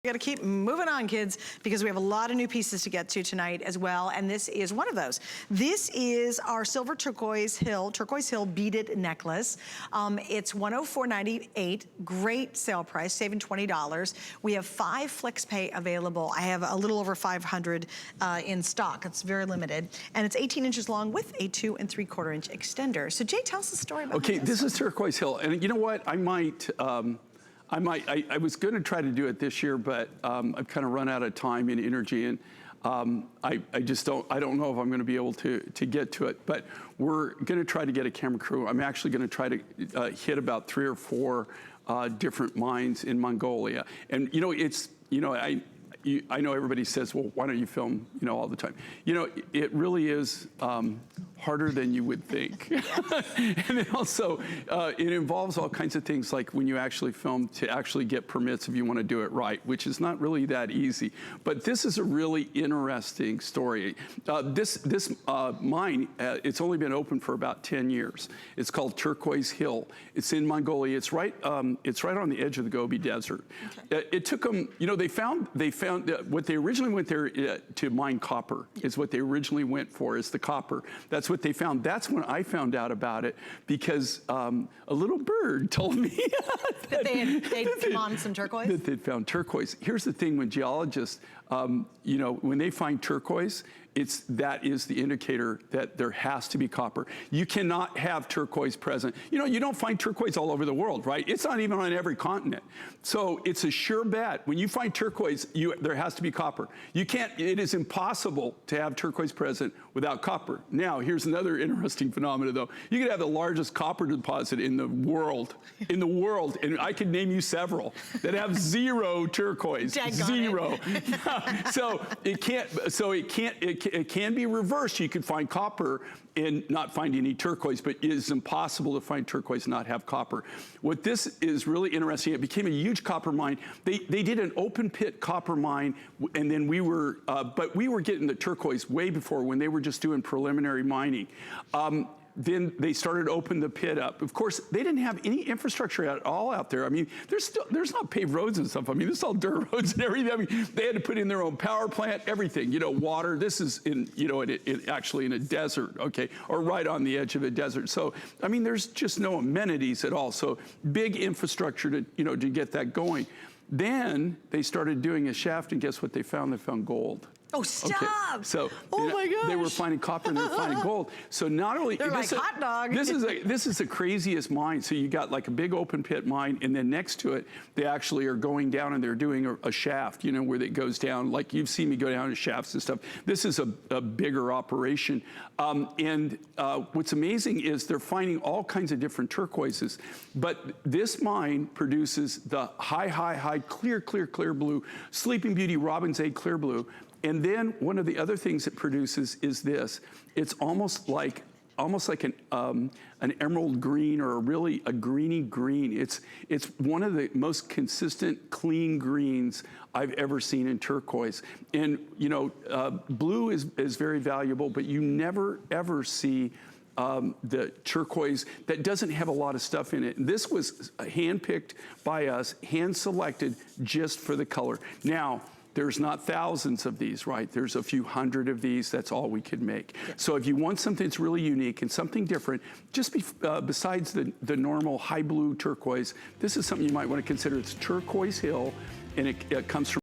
We got to keep moving on, kids, because we have a lot of new pieces to get to tonight as well, and this is one of those. This is our silver turquoise hill beaded necklace. It's $104.98, great sale price, saving $20. We have 5 flex pay available. I have a little over 500 in stock. It's very limited, and it's 18 inches long with a 2 3/4 inch extender. So Jay, tell us the story about this. Okay, this is Turquoise Hill, and you know what? I was going to try to do it this year, but I've kind of run out of time and energy, and I don't know if I'm going to be able to get to it. But we're going to try to get a camera crew. I'm actually going to try to hit about 3 or 4 different mines in Mongolia, and I know everybody says, well, why don't you film, all the time? It really is harder than you would think. And then also, it involves all kinds of things, like when you actually film, to actually get permits if you want to do it right, which is not really that easy. But this is a really interesting story. This mine, it's only been open for about 10 years. It's called Turquoise Hill. It's in Mongolia. It's right on the edge of the Gobi Desert. Okay. It took them, they found what they originally went there to mine copper, is what they originally went for, is the copper. That's what they found. That's when I found out about it, because a little bird told me that they'd come on some turquoise? That they'd found turquoise. Here's the thing, when geologists, when they find turquoise, that is the indicator that there has to be copper. You cannot have turquoise present. You don't find turquoise all over the world, right? It's not even on every continent. So it's a sure bet. When you find turquoise, there has to be copper. It is impossible to have turquoise present without copper. Now, here's another interesting phenomenon, though. You could have the largest copper deposit in the world, and I could name you several that have 0 turquoise, 0. So it can be reversed. You can find copper and not find any turquoise, but it is impossible to find turquoise and not have copper. What this is really interesting, it became a huge copper mine. They did an open pit copper mine, and then we were getting the turquoise way before, when they were just doing preliminary mining. Then they started to open the pit up. Of course, they didn't have any infrastructure at all out there. I mean, there's not paved roads and stuff. I mean, there's all dirt roads and everything. I mean, they had to put in their own power plant, everything. Water. This is actually in a desert, okay, or right on the edge of a desert. So, I mean, there's just no amenities at all. So, big infrastructure to get that going. Then they started doing a shaft, and guess what they found? They found gold. Oh, stop! Okay. So, oh my gosh, they were finding copper and they were finding gold. So not only they're like hot dog. This is the craziest mine. So you got like a big open pit mine, and then next to it, they actually are going down and they're doing a shaft, where it goes down. Like you've seen me go down to shafts and stuff. This is a bigger operation. What's amazing is they're finding all kinds of different turquoises, but this mine produces the high, clear blue, Sleeping Beauty, Robin's Egg clear blue. And then one of the other things it produces is this. It's almost like an emerald green, or really a greeny green. It's one of the most consistent, clean greens I've ever seen in turquoise. And blue is very valuable, but you never ever see the turquoise that doesn't have a lot of stuff in it. And this was handpicked by us, hand selected just for the color. Now, there's not thousands of these, right? There's a few hundred of these. That's all we could make. Yeah. So if you want something that's really unique and something different, just besides the normal high blue turquoise, this is something you might want to consider. It's Turquoise Hill, and it comes from